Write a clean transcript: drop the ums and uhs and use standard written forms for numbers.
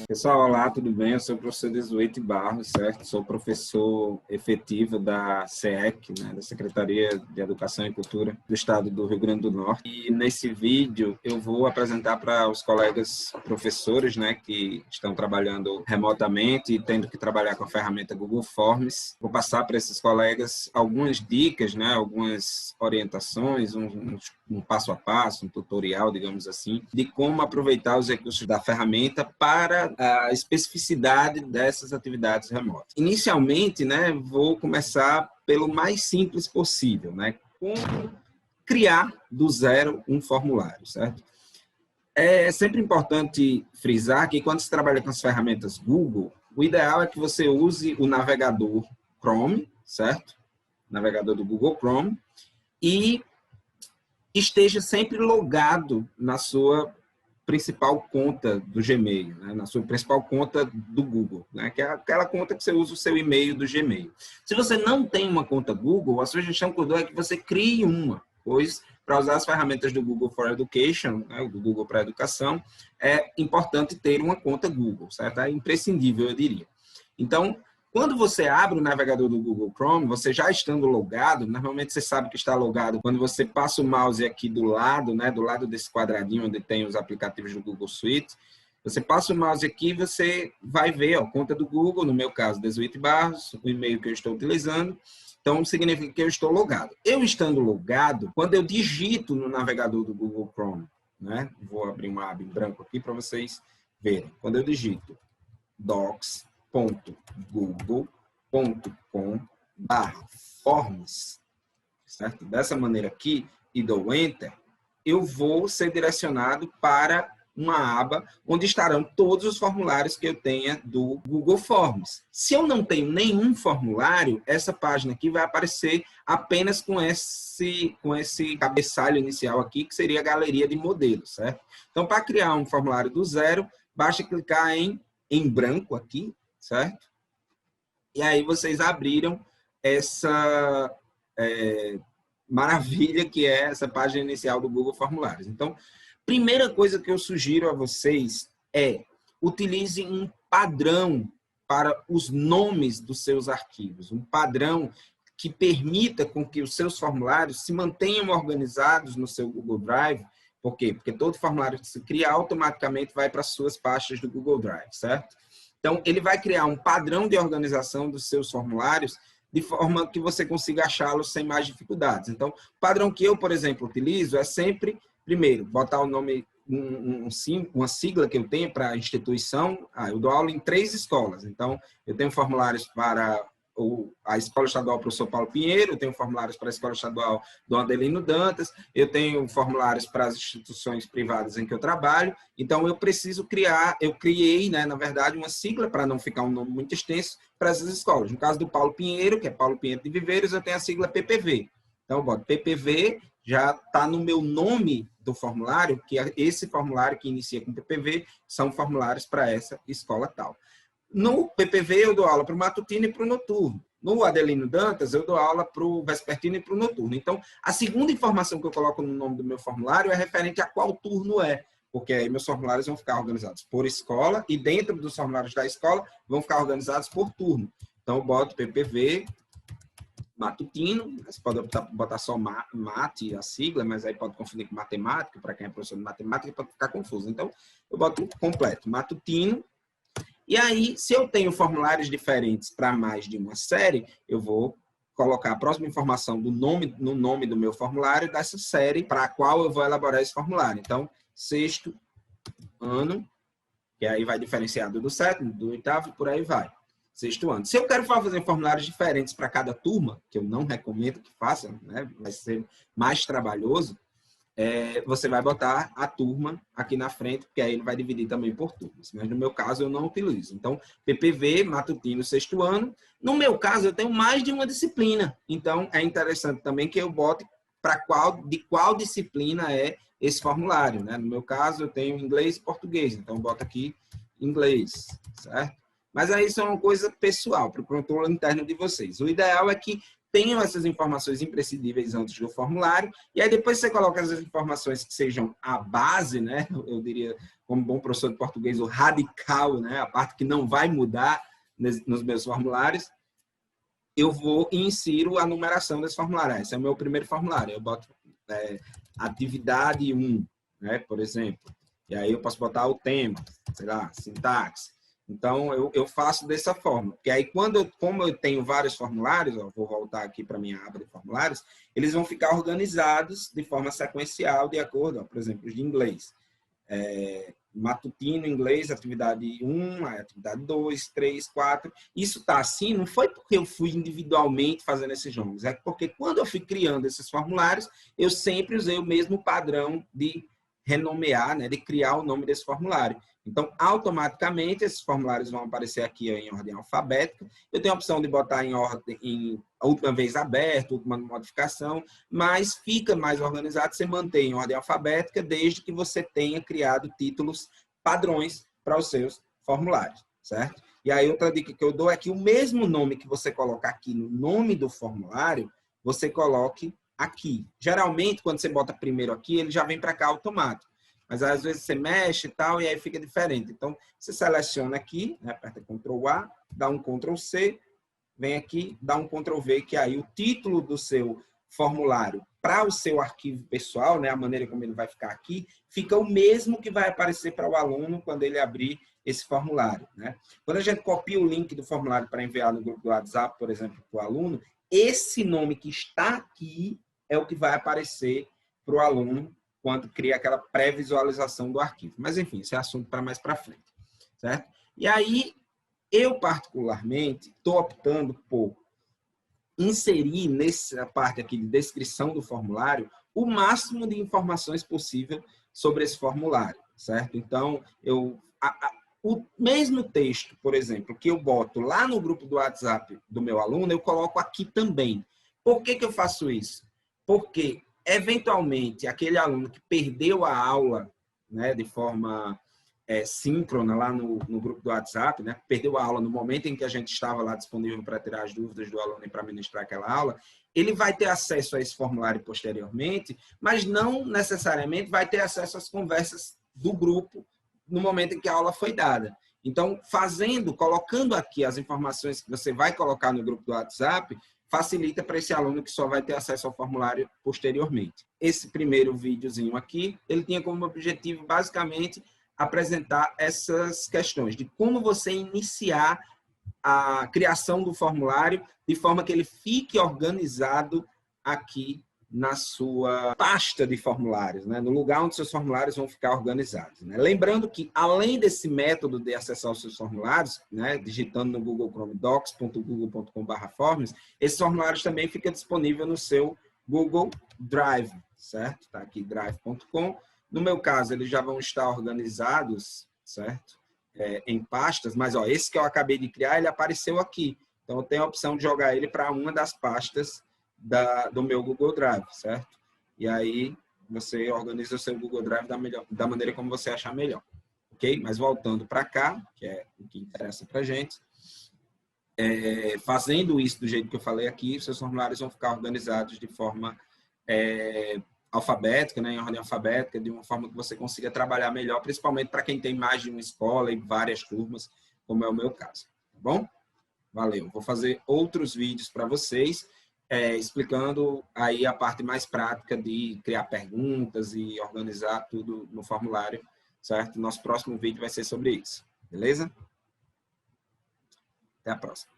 Pessoal, olá, tudo bem? Eu sou o professor Desuete Barros, certo? Sou professor efetivo da SEEC, né, da Secretaria de Educação e Cultura do Estado do Rio Grande do Norte. E nesse vídeo eu vou apresentar para os colegas professores, né, que estão trabalhando remotamente e tendo que trabalhar com a ferramenta Google Forms. Vou passar para esses colegas algumas dicas, né, algumas orientações, um passo a passo, um tutorial, digamos assim, de como aproveitar os recursos da ferramenta para a especificidade dessas atividades remotas. Inicialmente, né, vou começar pelo mais simples possível, né? Como criar do zero um formulário, certo? É sempre importante frisar que quando se trabalha com as ferramentas Google, o ideal é que você use o navegador Chrome, certo? Navegador do Google Chrome, e esteja sempre logado na sua principal conta do Gmail, né? Na sua principal conta do Google, né? Que é aquela conta que você usa o seu e-mail do Gmail. Se você não tem uma conta Google, a sugestão que eu dou é que você crie uma, pois para usar as ferramentas do Google for Education, né? Do Google para Educação, é importante ter uma conta Google, certo? É imprescindível, eu diria. Então, quando você abre o navegador do Google Chrome, você já estando logado, normalmente você sabe que está logado quando você passa o mouse aqui do lado, né, do lado desse quadradinho onde tem os aplicativos do Google Suite, você passa o mouse aqui e você vai ver a conta do Google, no meu caso, Desuete Barros, o e-mail que eu estou utilizando. Então, significa que eu estou logado. Eu estando logado, quando eu digito no navegador do Google Chrome, né, vou abrir uma aba em branco aqui para vocês verem. Quando eu digito docs.google.com/forms, certo? Dessa maneira aqui, e dou Enter, eu vou ser direcionado para uma aba onde estarão todos os formulários que eu tenha do Google Forms. Se eu não tenho nenhum formulário, essa página aqui vai aparecer apenas com esse cabeçalho inicial aqui, que seria a galeria de modelos, certo? Então, para criar um formulário do zero, basta clicar em branco aqui, certo? E aí vocês abriram essa maravilha que é essa página inicial do Google Formulários. Então, primeira coisa que eu sugiro a vocês é utilize um padrão para os nomes dos seus arquivos, um padrão que permita com que os seus formulários se mantenham organizados no seu Google Drive. Por quê? Porque todo formulário que se cria automaticamente vai para as suas pastas do Google Drive, certo? Então, ele vai criar um padrão de organização dos seus formulários de forma que você consiga achá-los sem mais dificuldades. Então, o padrão que eu, por exemplo, utilizo é sempre, primeiro, botar o nome, uma sigla que eu tenho para a instituição. Eu dou aula em 3 escolas. Então, eu tenho formulários para a Escola Estadual Professor Paulo Pinheiro, eu tenho formulários para a Escola Estadual Dom Adelino Dantas, eu tenho formulários para as instituições privadas em que eu trabalho. Então, eu preciso criar, eu criei, né, na verdade, uma sigla para não ficar um nome muito extenso para essas escolas. No caso do Paulo Pinheiro, que é Paulo Pinheiro de Viveiros, eu tenho a sigla PPV. Então, eu boto PPV, já está no meu nome do formulário, que é esse formulário que inicia com PPV, são formulários para essa escola tal. No PPV, eu dou aula para o matutino e para o noturno. No Adelino Dantas, eu dou aula para o vespertino e para o noturno. Então, a segunda informação que eu coloco no nome do meu formulário é referente a qual turno é, porque aí meus formulários vão ficar organizados por escola e dentro dos formulários da escola vão ficar organizados por turno. Então, eu boto PPV matutino, você pode botar só mate, a sigla, mas aí pode confundir com matemática, para quem é professor de matemática pode ficar confuso. Então, eu boto completo, matutino. E aí, se eu tenho formulários diferentes para mais de uma série, eu vou colocar a próxima informação no nome do meu formulário dessa série para a qual eu vou elaborar esse formulário. Então, 6º ano, que aí vai diferenciado do 7º, do 8º, por aí vai. 6º ano. Se eu quero fazer formulários diferentes para cada turma, que eu não recomendo que façam, né? Vai ser mais trabalhoso, você vai botar a turma aqui na frente, porque aí ele vai dividir também por turmas. Mas no meu caso, eu não utilizo. Então, PPV, matutino, 6º ano. No meu caso, eu tenho mais de uma disciplina. Então, é interessante também que eu bote de qual disciplina é esse formulário, né? No meu caso, eu tenho inglês e português. Então, eu boto aqui inglês, certo? Mas aí isso é uma coisa pessoal, para o controle interno de vocês. O ideal é que tenham essas informações imprescindíveis antes do formulário, e aí depois você coloca as informações que sejam a base, né? Eu diria, como bom professor de português, o radical, né? A parte que não vai mudar nos meus formulários, eu vou e insiro a numeração desse formulário. Esse é o meu primeiro formulário. Eu boto atividade 1, né, por exemplo. E aí eu posso botar o tema, sei lá, sintaxe. Então, eu faço dessa forma. Porque aí, como eu tenho vários formulários, ó, vou voltar aqui para a minha aba de formulários, eles vão ficar organizados de forma sequencial, de acordo, ó, por exemplo, os de inglês. Matutino, inglês, atividade 1, atividade 2, 3, 4. Isso está assim, não foi porque eu fui individualmente fazendo esses nomes, é porque quando eu fui criando esses formulários, eu sempre usei o mesmo padrão de renomear, né, de criar o nome desse formulário. Então, automaticamente, esses formulários vão aparecer aqui em ordem alfabética. Eu tenho a opção de botar em ordem, a última vez aberto, última modificação, mas fica mais organizado, você mantém em ordem alfabética, desde que você tenha criado títulos padrões para os seus formulários, certo? E aí, outra dica que eu dou é que o mesmo nome que você coloca aqui no nome do formulário, você coloque aqui. Geralmente, quando você bota primeiro aqui, ele já vem para cá automático. Mas às vezes você mexe e tal, e aí fica diferente. Então, você seleciona aqui, né, aperta Ctrl A, dá um Ctrl C, vem aqui, dá um Ctrl V, que aí o título do seu formulário para o seu arquivo pessoal, né, a maneira como ele vai ficar aqui, fica o mesmo que vai aparecer para o aluno quando ele abrir esse formulário, né? Quando a gente copia o link do formulário para enviar no grupo do WhatsApp, por exemplo, para o aluno, esse nome que está aqui é o que vai aparecer para o aluno quando cria aquela pré-visualização do arquivo. Mas, enfim, esse é assunto para mais para frente, certo? E aí, eu, particularmente, estou optando por inserir nessa parte aqui de descrição do formulário o máximo de informações possível sobre esse formulário, certo? Então, o mesmo texto, por exemplo, que eu boto lá no grupo do WhatsApp do meu aluno, eu coloco aqui também. Por que eu faço isso? Porque, eventualmente, aquele aluno que perdeu a aula, né, de forma síncrona lá no grupo do WhatsApp, né, perdeu a aula no momento em que a gente estava lá disponível para tirar as dúvidas do aluno e para ministrar aquela aula, ele vai ter acesso a esse formulário posteriormente, mas não necessariamente vai ter acesso às conversas do grupo no momento em que a aula foi dada. Então, colocando aqui as informações que você vai colocar no grupo do WhatsApp, facilita para esse aluno que só vai ter acesso ao formulário posteriormente. Esse primeiro videozinho aqui, ele tinha como objetivo, basicamente, apresentar essas questões de como você iniciar a criação do formulário de forma que ele fique organizado aqui na sua pasta de formulários, né? No lugar onde seus formulários vão ficar organizados, né? Lembrando que, além desse método de acessar os seus formulários, né, digitando no Google Chrome docs.google.com/forms, esses formulários também ficam disponíveis no seu Google Drive, certo? Está aqui, drive.com. No meu caso, eles já vão estar organizados, certo? Em pastas, mas ó, esse que eu acabei de criar, ele apareceu aqui. Então, eu tenho a opção de jogar ele para uma das pastas do meu Google Drive, certo? E aí, você organiza o seu Google Drive da maneira como você achar melhor. Ok? Mas voltando para cá, que é o que interessa para a gente, fazendo isso do jeito que eu falei aqui, seus formulários vão ficar organizados de forma alfabética, né, em ordem alfabética, de uma forma que você consiga trabalhar melhor, principalmente para quem tem mais de uma escola e várias turmas, como é o meu caso. Tá bom? Valeu. Vou fazer outros vídeos para vocês, explicando aí a parte mais prática de criar perguntas e organizar tudo no formulário, certo? Nosso próximo vídeo vai ser sobre isso. Beleza? Até a próxima.